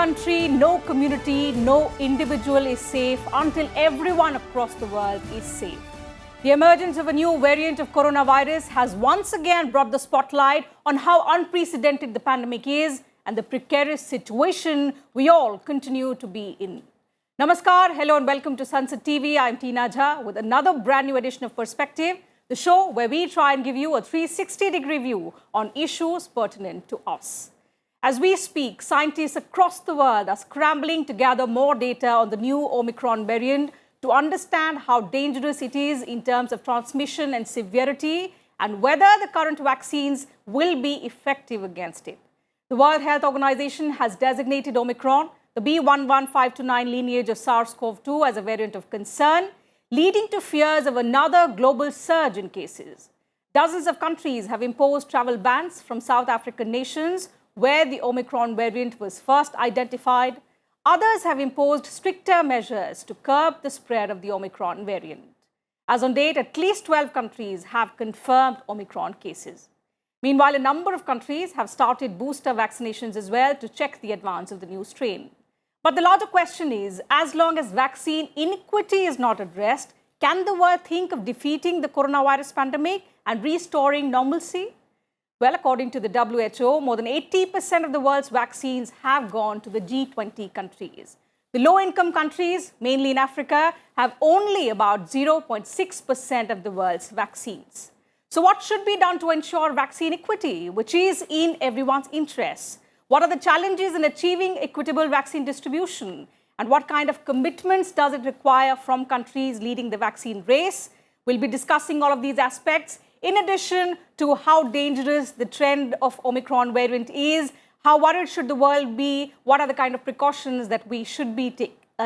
country, no community, no individual is safe until everyone across the world is safe. The emergence of a new variant of coronavirus has once again brought the spotlight on how unprecedented the pandemic is and the precarious situation we all continue to be in. Namaskar, hello and welcome to Sunset TV. I'm Tina Jha with another brand new edition of Perspective, the show where we try and give you a 360-degree view on issues pertinent to us. As we speak, scientists across the world are scrambling to gather more data on the new Omicron variant to understand how dangerous it is in terms of transmission and severity and whether the current vaccines will be effective against it. The World Health Organization has designated Omicron, the B11529 lineage of SARS-CoV-2, as a variant of concern, leading to fears of another global surge in cases. Dozens of countries have imposed travel bans from South African nations where the Omicron variant was first identified. Others have imposed stricter measures to curb the spread of the Omicron variant. As on date, at least 12 countries have confirmed Omicron cases. Meanwhile, a number of countries have started booster vaccinations as well to check the advance of the new strain. But the larger question is, as long as vaccine inequity is not addressed, can the world think of defeating the coronavirus pandemic and restoring normalcy? Well, according to the WHO, more than 80% of the world's vaccines have gone to the G20 countries. The low-income countries, mainly in Africa, have only about 0.6% of the world's vaccines. So what should be done to ensure vaccine equity, which is in everyone's interests? What are the challenges in achieving equitable vaccine distribution? And what kind of commitments does it require from countries leading the vaccine race? We'll be discussing all of these aspects, in addition to how dangerous the trend of Omicron variant is, how worried should the world be, what are the kind of precautions that we should be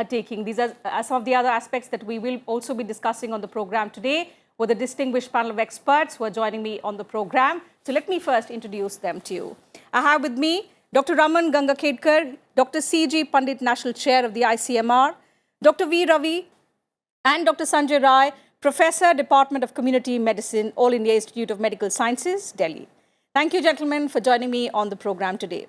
taking. These are some of the other aspects that we will also be discussing on the program today with a distinguished panel of experts who are joining me on the program. So let me first introduce them to you. I have with me Dr. Raman Gangakhedkar, Dr. C.G. Pandit, National Chair of the ICMR, Dr. V. Ravi, and Dr. Sanjay Rai, Professor, Department of Community Medicine, All India Institute of Medical Sciences, Delhi. Thank you, gentlemen, for joining me on the program today.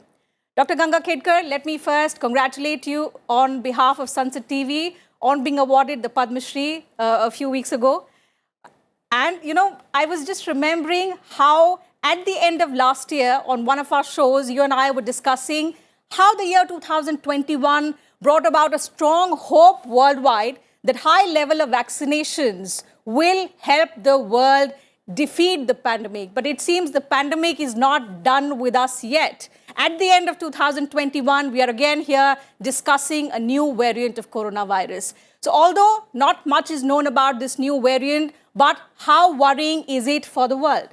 Dr. Gangakhedkar, let me first congratulate you on behalf of Sunset TV on being awarded the Padma Shri a few weeks ago. And, you know, I was just remembering how at the end of last year on one of our shows, you and I were discussing how the year 2021 brought about a strong hope worldwide that high level of vaccinations will help the world defeat the pandemic. But it seems the pandemic is not done with us yet. At the end of 2021, we are again here discussing a new variant of coronavirus. So although not much is known about this new variant, but how worrying is it for the world?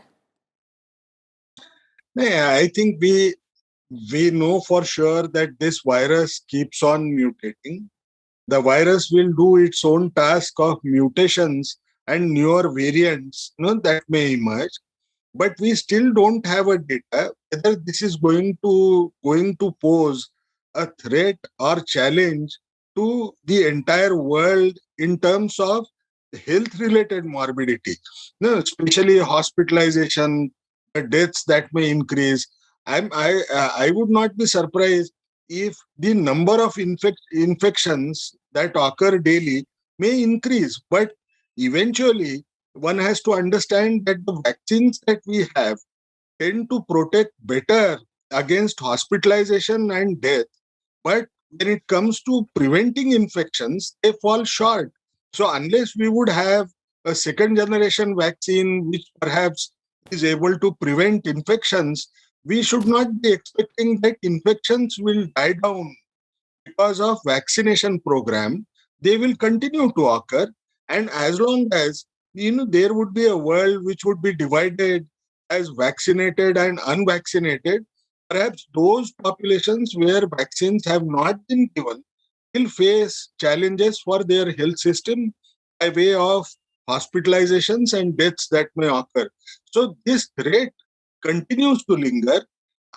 Yeah, I think we know for sure that this virus keeps on mutating. The virus will do its own task of mutations and newer variants, that may emerge. But we still don't have a data whether this is going to pose a threat or challenge to the entire world in terms of health-related morbidity, especially hospitalization, deaths that may increase. I would not be surprised if the number of infections that occur daily may increase. But eventually, one has to understand that the vaccines that we have tend to protect better against hospitalization and death. But when it comes to preventing infections, they fall short. So unless we would have a second generation vaccine which perhaps is able to prevent infections, we should not be expecting that infections will die down because of vaccination program. They will continue to occur, and as long as there would be a world which would be divided as vaccinated and unvaccinated, perhaps those populations where vaccines have not been given will face challenges for their health system by way of hospitalizations and deaths that may occur. So this threat continues to linger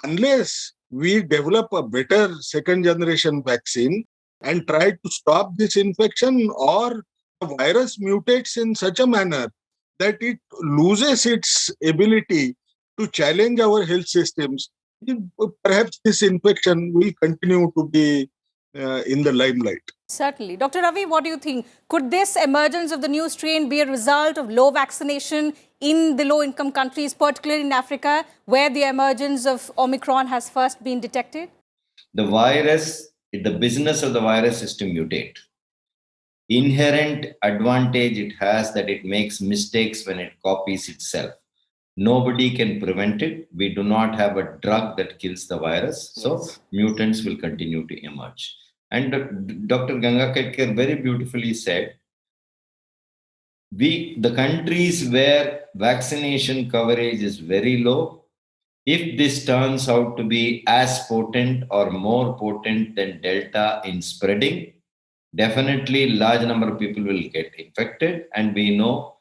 unless we develop a better second generation vaccine and try to stop this infection, or the virus mutates in such a manner that it loses its ability to challenge our health systems. Perhaps this infection will continue to be in the limelight. Certainly. Dr. Ravi, what do you think? Could this emergence of the new strain be a result of low vaccination in the low-income countries, particularly in Africa, where the emergence of Omicron has first been detected? The virus, the business of the virus is to mutate. Inherent advantage it has that it makes mistakes when it copies itself. Nobody can prevent it. We do not have a drug that kills the virus. So Yes. mutants will continue to emerge. And Dr. Gangakadkar very beautifully said, the countries where vaccination coverage is very low, if this turns out to be as potent or more potent than Delta in spreading, definitely large number of people will get infected. And we know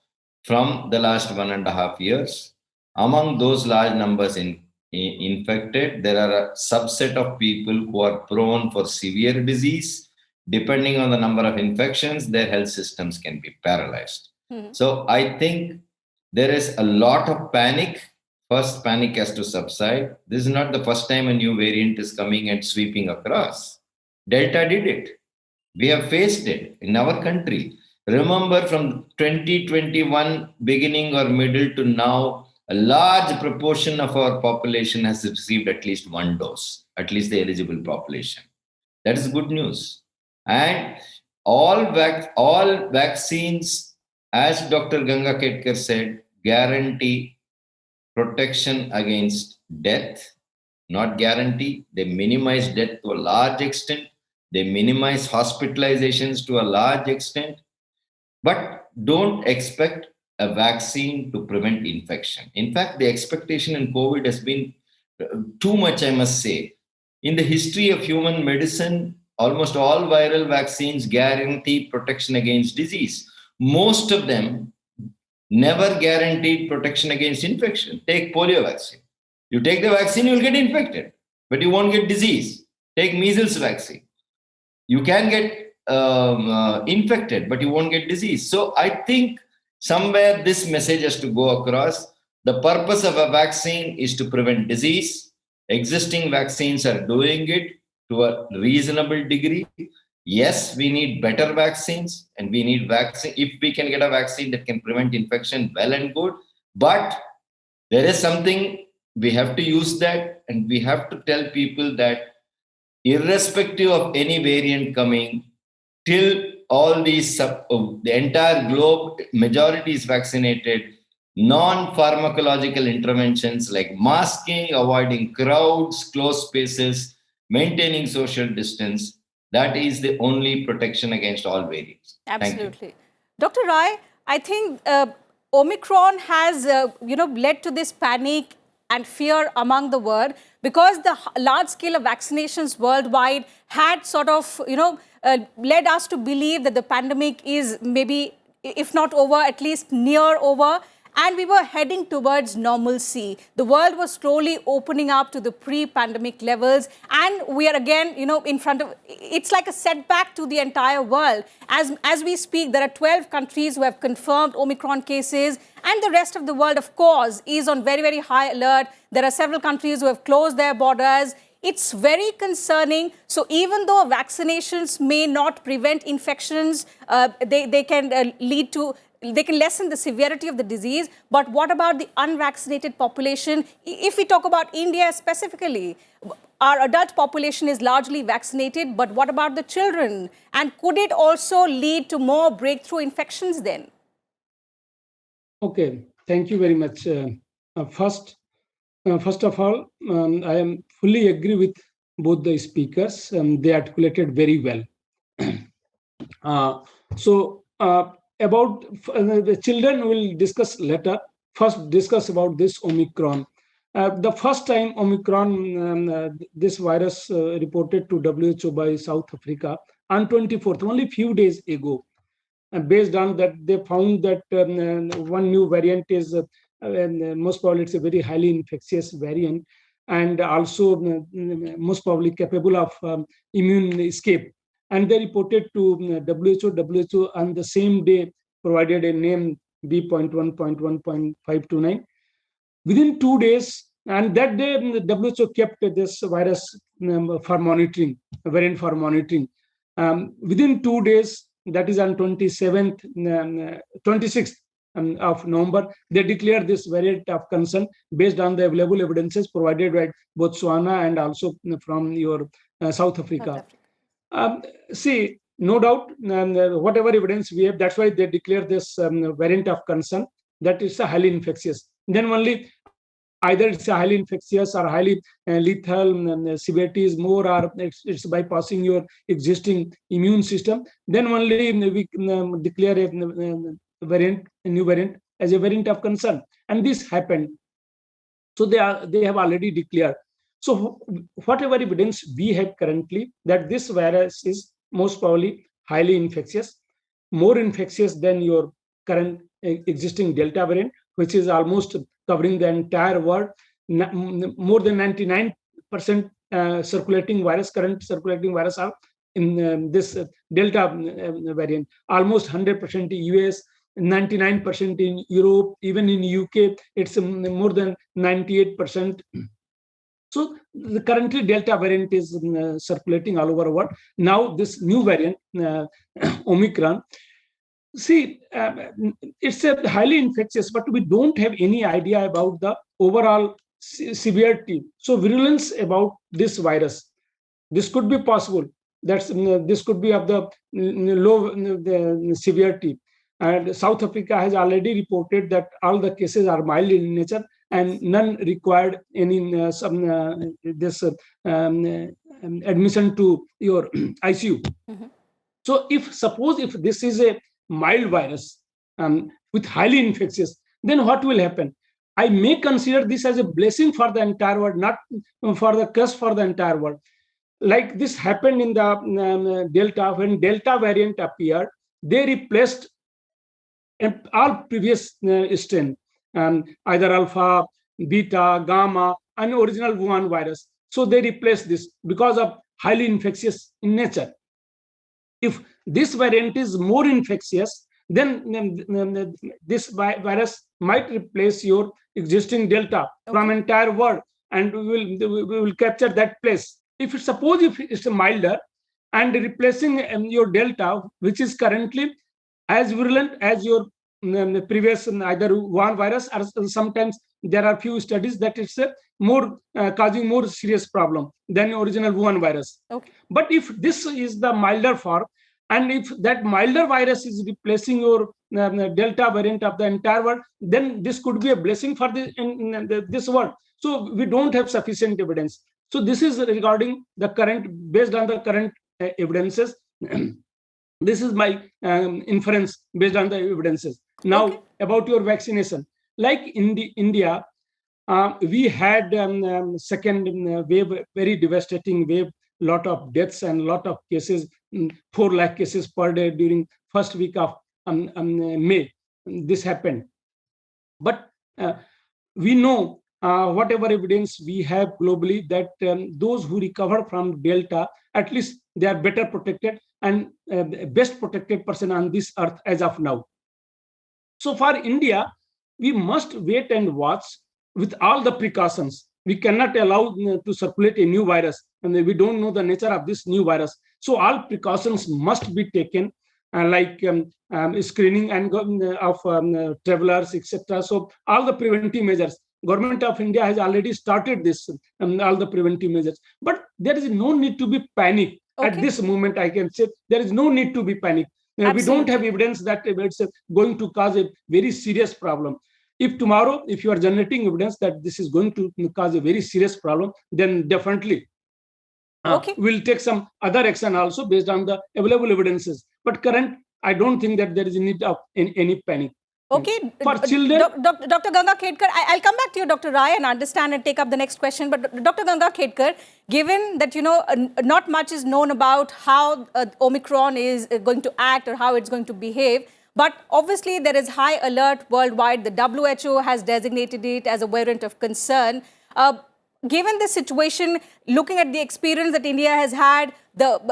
from the last 1.5 years, among those large numbers infected, there are a subset of people who are prone for severe disease. Depending on the number of infections, their health systems can be paralyzed. So I think there is a lot of panic. First, panic has to subside. This is not the first time a new variant is coming and sweeping across. Delta did it. We have faced it in our country. Remember, from 2021 beginning or middle to now, a large proportion of our population has received at least one dose, at least the eligible population. That is good news. And all vaccines, as Dr. Gangakadkar said, guarantee protection against death, not guarantee. They minimize death to a large extent. They minimize hospitalizations to a large extent. But don't expect a vaccine to prevent infection. In fact, the expectation in COVID has been too much, I must say. In the history of human medicine, almost all viral vaccines guarantee protection against disease. Most of them never guaranteed protection against infection. Take polio vaccine. You take the vaccine, you'll get infected, but you won't get disease. Take measles vaccine. You can get infected, but you won't get disease. So I think somewhere this message has to go across. The purpose of a vaccine is to prevent disease. Existing vaccines are doing it to a reasonable degree. Yes, we need better vaccines, and we need vaccine. If we can get a vaccine that can prevent infection, well and good. But there is something, we have to use that, and we have to tell people that irrespective of any variant coming, till all these, the entire globe, majority is vaccinated, non-pharmacological interventions like masking, avoiding crowds, closed spaces, maintaining social distance, that is the only protection against all variants. Absolutely. Dr. Rai, I think Omicron has, led to this panic and fear among the world because the large scale of vaccinations worldwide had sort of, led us to believe that the pandemic is maybe, if not over, at least near over. And we were heading towards normalcy. The world was slowly opening up to the pre-pandemic levels. And we are again, in front of, it's like a setback to the entire world. As we speak, there are 12 countries who have confirmed Omicron cases. And the rest of the world, of course, is on very, very high alert. There are several countries who have closed their borders. It's very concerning. So even though vaccinations may not prevent infections, they can lead to, they can lessen the severity of the disease. But what about the unvaccinated population? If we talk about India specifically, our adult population is largely vaccinated, but what about the children? And could it also lead to more breakthrough infections then? Okay, thank you very much. First of all, I am fully agree with both the speakers. They articulated very well. About the children we'll discuss later. First, discuss about this Omicron. The first time Omicron, this virus reported to WHO by South Africa on 24th, only few days ago. Based on that, they found that one new variant is, most probably it's a very highly infectious variant, and also most probably capable of immune escape. And they reported to WHO. WHO on the same day provided a name B.1.1.529. Within 2 days, and that day the WHO kept this virus for monitoring, variant for monitoring. Within 2 days, that is on 26th of November, they declared this variant of concern based on the available evidences provided by Botswana and also from your South Africa. See, no doubt, whatever evidence we have, that's why they declare this variant of concern, that it's a highly infectious. Then only either it's a highly infectious or highly lethal, severity is more, or it's bypassing your existing immune system. Then only we declare a new variant as a variant of concern. And this happened. So they have already declared. So whatever evidence we have currently, that this virus is most probably highly infectious, more infectious than your current existing Delta variant, which is almost covering the entire world. More than 99% circulating virus, current circulating virus are in this Delta variant. Almost 100% in US, 99% in Europe, even in UK, it's more than 98%. So currently Delta variant is circulating all over the world. Now this new variant, Omicron, see, it's a highly infectious, but we don't have any idea about the overall severity. So virulence about this virus, this could be possible. This could be of the low severity. And South Africa has already reported that all the cases are mild in nature and none required any admission to your ICU. So suppose if this is a mild virus with highly infectious, then what will happen? I may consider this as a blessing for the entire world, not for the curse for the entire world. Like this happened in the Delta, when Delta variant appeared, they replaced all previous strain, either alpha, beta, gamma, and original Wuhan virus. So they replaced this because of highly infectious in nature. If this variant is more infectious, then this virus might replace your existing Delta from entire world, and we will capture that place. If it's milder and replacing your Delta, which is currently as virulent as your previous either Wuhan virus, or sometimes there are few studies that it's more causing more serious problem than original Wuhan virus. But if this is the milder form, and if that milder virus is replacing your Delta variant of the entire world, then this could be a blessing for this world. So we don't have sufficient evidence. So this is regarding the current, based on the current evidences. This is my inference based on the evidences. Now about your vaccination, like in India, we had second wave, very devastating wave, lot of deaths and lot of cases, 4 lakh cases per day during first week of May. This happened. But we know whatever evidence we have globally that those who recover from Delta, at least they are better protected and best protected person on this earth as of now. So for India, we must wait and watch with all the precautions. We cannot allow to circulate a new virus, and we don't know the nature of this new virus. So all precautions must be taken, like screening and of travelers, etc. So all the preventive measures. Government of India has already started this, all the preventive measures. But there is no need to be panic. At this moment, I can say there is no need to be panic. We don't have evidence that it's going to cause a very serious problem. If tomorrow, if you are generating evidence that this is going to cause a very serious problem, then definitely we'll take some other action also based on the available evidences. But current, I don't think that there is a need of any panic. Okay, for children, Dr. Ganga Khedkar, I'll come back to you, Dr. Rai, and understand and take up the next question. But Dr. Ganga Khedkar, given that not much is known about how Omicron is going to act or how it's going to behave, but obviously there is high alert worldwide. The WHO has designated it as a variant of concern. Given this situation, looking at the experience that India has had,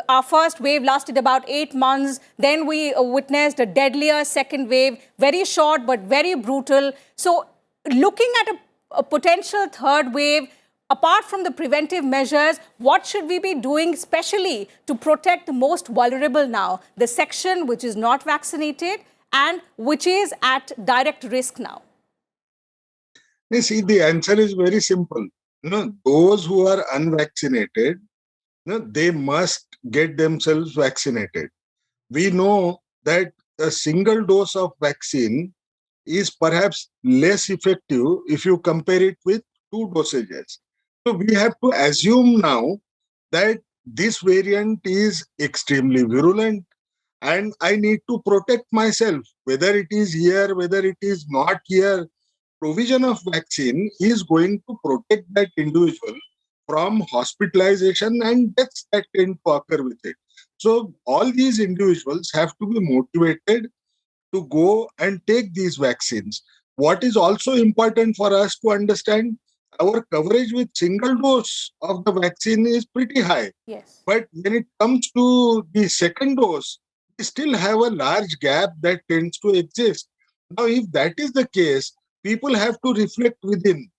our first wave lasted about 8 months. Then we witnessed a deadlier second wave, very short but very brutal. So looking at a potential third wave, Apart from the preventive measures, what should we be doing specially to protect the most vulnerable now, the section which is not vaccinated and which is at direct risk now? You see, the answer is very simple. Those who are unvaccinated, they must get themselves vaccinated. We know that a single dose of vaccine is perhaps less effective if you compare it with two dosages. So we have to assume now that this variant is extremely virulent and I need to protect myself, whether it is here, whether it is not here. Provision of vaccine is going to protect that individual from hospitalization and deaths that tend to occur with it. So all these individuals have to be motivated to go and take these vaccines. What is also important for us to understand, our coverage with single dose of the vaccine is pretty high. Yes. But when it comes to the second dose, we still have a large gap that tends to exist. Now, if that is the case, people have to reflect within.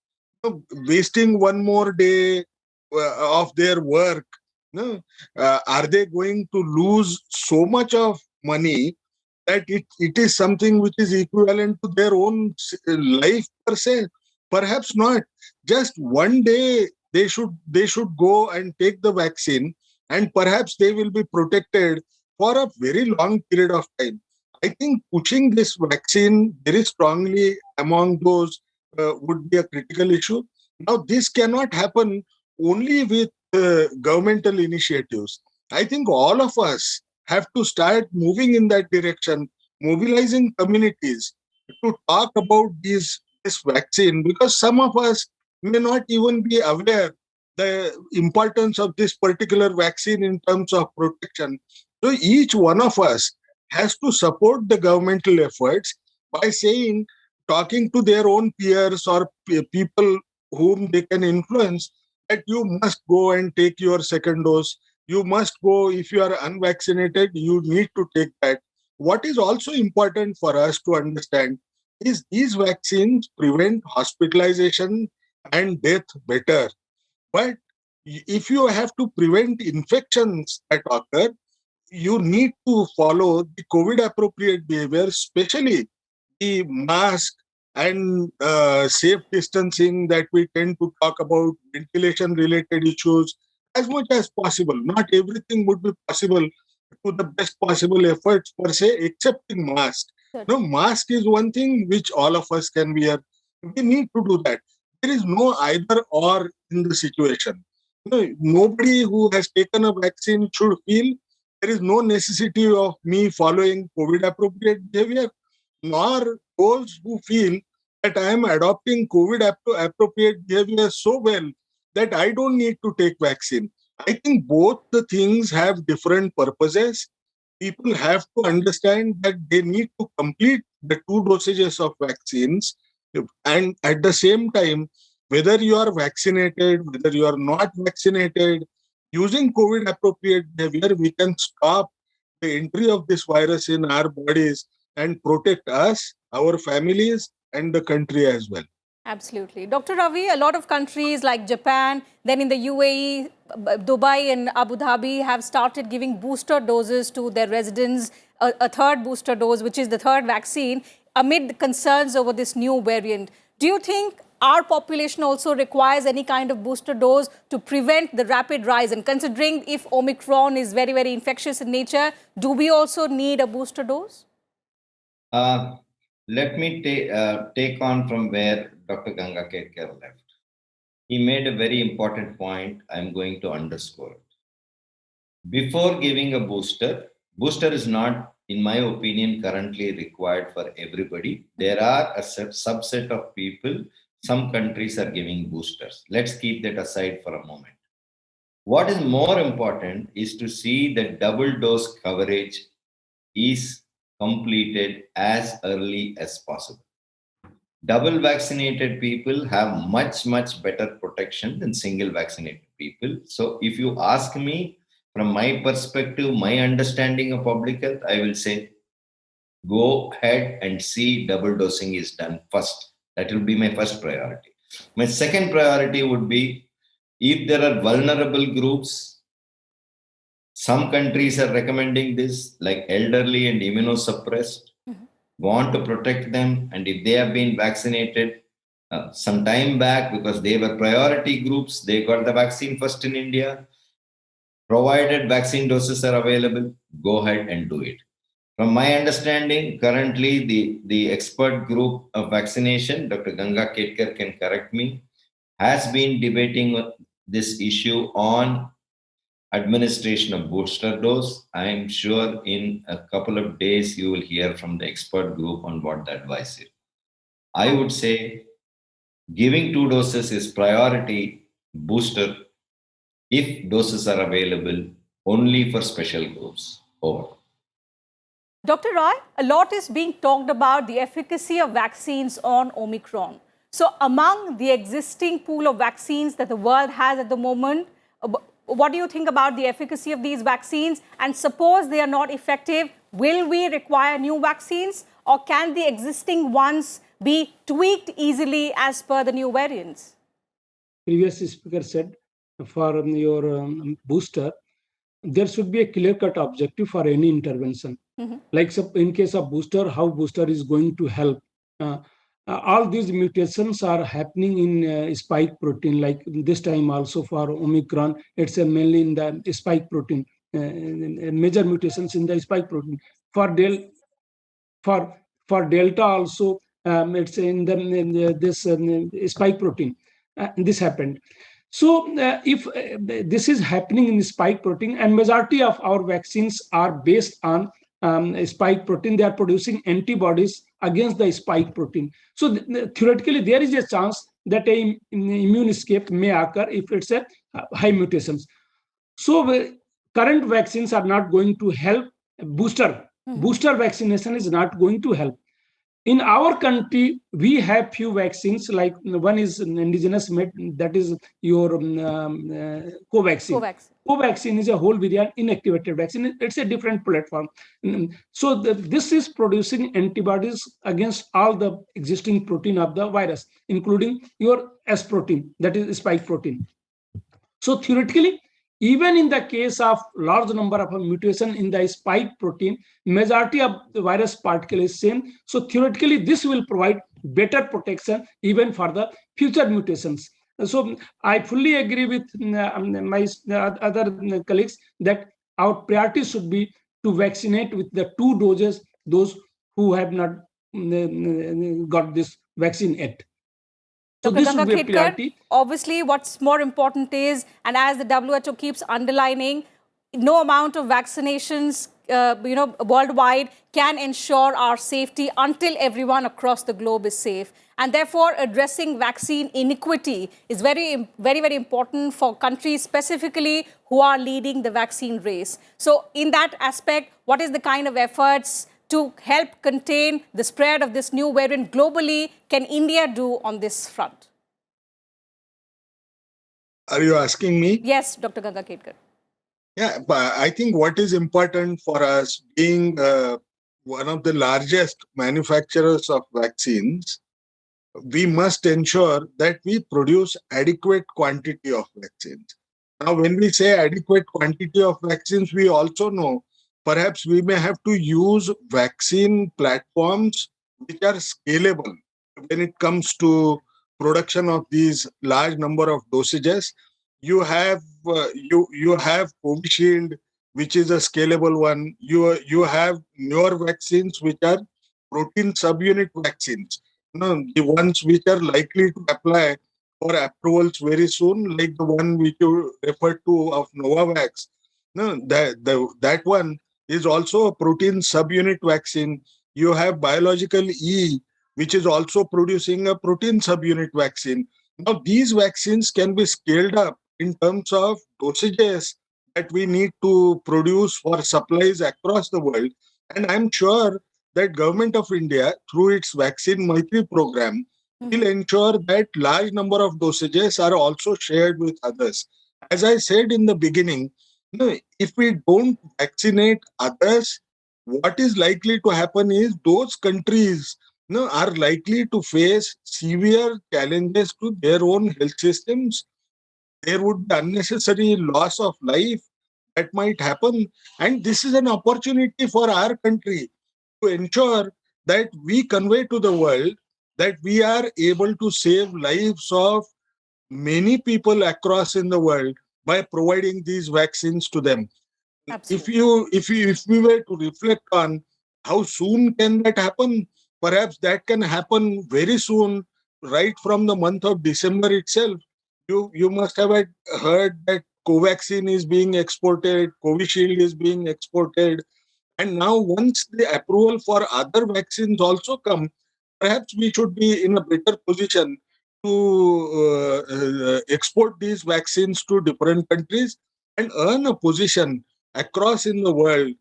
Wasting one more day of their work, are they going to lose so much of money that it is something which is equivalent to their own life per se? Perhaps not. Just one day they should go and take the vaccine, and perhaps they will be protected for a very long period of time. I think pushing this vaccine very strongly among those would be a critical issue. Now, this cannot happen only with governmental initiatives. I think all of us have to start moving in that direction, mobilizing communities to talk about this vaccine, because some of us may not even be aware the importance of this particular vaccine in terms of protection. So each one of us has to support the governmental efforts by saying, talking to their own peers or people whom they can influence, that you must go and take your second dose. You must go. If you are unvaccinated, you need to take that. What is also important for us to understand is these vaccines prevent hospitalization and death better. But if you have to prevent infections that occur, you need to follow the COVID appropriate behavior, especially the mask and safe distancing that we tend to talk about, ventilation related issues, as much as possible. Not everything would be possible to the best possible efforts per se, excepting mask. No, mask is one thing which all of us can wear. We need to do that. There is no either or in the situation. Nobody who has taken a vaccine should feel there is no necessity of me following COVID appropriate behavior, nor those who feel that I am adopting COVID appropriate behavior so well that I don't need to take vaccine. I think both the things have different purposes. People have to understand that they need to complete the two dosages of vaccines, and at the same time, whether you are vaccinated, whether you are not vaccinated, using COVID appropriate behavior, we can stop the entry of this virus in our bodies and protect us, our families, and the country as well. Absolutely. Dr. Ravi, a lot of countries like Japan, then in the UAE, Dubai and Abu Dhabi have started giving booster doses to their residents, a third booster dose, which is the third vaccine, amid concerns over this new variant. Do you think our population also requires any kind of booster dose to prevent the rapid rise? And considering if Omicron is very, very infectious in nature, do we also need a booster dose? Let me take on from where Dr. Ganga Kedkar left. He made a very important point. I'm going to underscore it. Before giving a booster is not, in my opinion, currently required for everybody. There are a subset of people. Some countries are giving boosters. Let's keep that aside for a moment. What is more important is to see that double dose coverage is completed as early as possible. Double vaccinated people have much, much better protection than single vaccinated people. So if you ask me, from my perspective, my understanding of public health, I will say, go ahead and see double dosing is done first. That will be my first priority. My second priority would be If there are vulnerable groups, some countries are recommending this, like elderly and immunosuppressed, want to protect them. And if they have been vaccinated some time back because they were priority groups, they got the vaccine first in India. Provided vaccine doses are available, go ahead and do it. From my understanding, currently the expert group of vaccination, Dr. Ganga Ketkar can correct me, has been debating this issue on administration of booster dose. I am sure in a couple of days you will hear from the expert group on what the advice is. I would say giving 2 doses is priority booster if doses are available only for special groups. Over. Dr. Rai, a lot is being talked about the efficacy of vaccines on Omicron. So among the existing pool of vaccines that the world has at the moment, what do you think about the efficacy of these vaccines? And suppose they are not effective, will we require new vaccines, or can the existing ones be tweaked easily as per the new variants? Previous speaker said for your booster, there should be a clear-cut objective for any intervention. Like in case of booster, how booster is going to help. All these mutations are happening in spike protein, like this time also for Omicron, it's mainly in the spike protein, major mutations in the spike protein. For Delta also, it's in this spike protein. This happened. So if this is happening in the spike protein, and majority of our vaccines are based on spike protein, they are producing antibodies against the spike protein. So theoretically, there is a chance that an immune escape may occur if it's a high mutations. So current vaccines are not going to help. Booster vaccination is not going to help. In our country, we have few vaccines, like one is indigenous made, that is your Covaxin. Covaxin is a whole virion inactivated vaccine. It's a different platform. So this is producing antibodies against all the existing protein of the virus, including your S protein, that is spike protein. So theoretically, even in the case of large number of mutation in the spike protein, majority of the virus particle is same. So theoretically, this will provide better protection even for the future mutations. So I fully agree with my other colleagues that our priority should be to vaccinate with the 2 doses those who have not got this vaccine yet. So Dr. this would be a priority. Obviously, what's more important is, and as the WHO keeps underlining, no amount of vaccinations worldwide can ensure our safety until everyone across the globe is safe. And therefore, addressing vaccine inequity is very, very, very important for countries specifically who are leading the vaccine race. So in that aspect, what is the kind of efforts to help contain the spread of this new variant globally can India do on this front? Are you asking me? Yes, Dr. Ganga Ketkar. Yeah, but I think what is important for us, being one of the largest manufacturers of vaccines, we must ensure that we produce adequate quantity of vaccines. Now, when we say adequate quantity of vaccines, we also know perhaps we may have to use vaccine platforms which are scalable when it comes to production of these large number of dosages. You have Covishield, which is a scalable one. You have newer vaccines which are protein subunit vaccines. The ones which are likely to apply for approvals very soon, like the one which you referred to of Novavax. That one is also a protein subunit vaccine. You have Biological E, which is also producing a protein subunit vaccine. Now, these vaccines can be scaled up in terms of dosages that we need to produce for supplies across the world. And I'm sure that Government of India, through its Vaccine Maitri program, will ensure that large number of dosages are also shared with others. As I said in the beginning, if we don't vaccinate others, what is likely to happen is those countries are likely to face severe challenges to their own health systems. there would be unnecessary loss of life that might happen. And this is an opportunity for our country to ensure that we convey to the world that we are able to save lives of many people across in the world by providing these vaccines to them. Absolutely. If we were to reflect on how soon can that happen, perhaps that can happen very soon, right from the month of December itself. You must have heard that Covaxin is being exported, Covishield is being exported, and now once the approval for other vaccines also come, perhaps we should be in a better position to export these vaccines to different countries and earn a position across in the world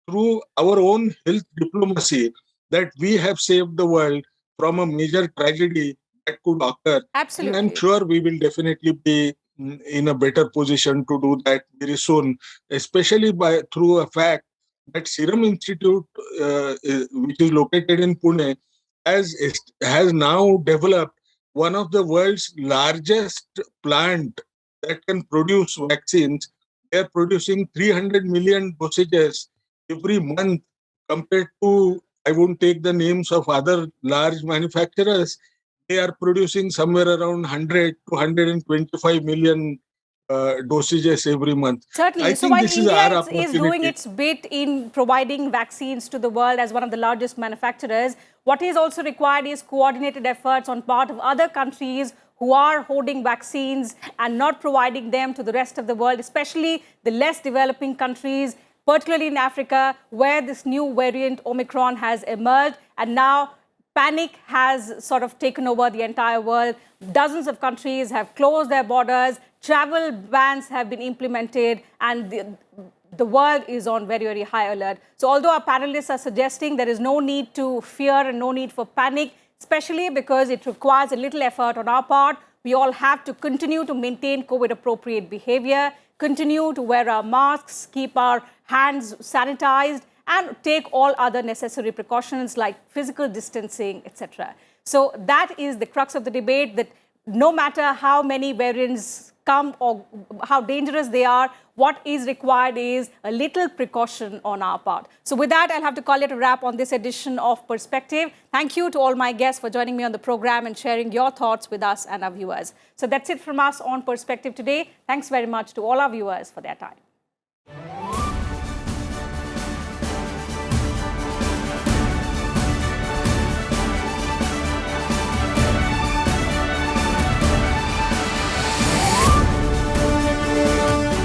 through our own health diplomacy, that we have saved the world from a major tragedy that could occur. And I'm Absolutely. sure we will definitely be in a better position to do that very soon, especially by through a fact that Serum Institute, which is located in Pune, has now developed one of the world's largest plant that can produce vaccines. They are producing 300 million dosages every month, compared to, I won't take the names of other large manufacturers. They are producing somewhere around 100 to 125 million dosages every month. I Certainly. So think while this is India our is doing opportunity. its bit in providing vaccines to the world as one of the largest manufacturers, what is also required is coordinated efforts on part of other countries who are hoarding vaccines and not providing them to the rest of the world, especially the less developing countries, particularly in Africa, where this new variant Omicron has emerged. And now panic has sort of taken over the entire world. Dozens of countries have closed their borders, travel bans have been implemented, and the world is on very, very high alert. So although our panelists are suggesting there is no need to fear and no need for panic, especially because it requires a little effort on our part, we all have to continue to maintain COVID-appropriate behavior, continue to wear our masks, keep our hands sanitized, and take all other necessary precautions like physical distancing, etc. So that is the crux of the debate, that no matter how many variants come or how dangerous they are, what is required is a little precaution on our part. So with that, I'll have to call it a wrap on this edition of Perspective. Thank you to all my guests for joining me on the program and sharing your thoughts with us and our viewers. So that's it from us on Perspective today. Thanks very much to all our viewers for their time.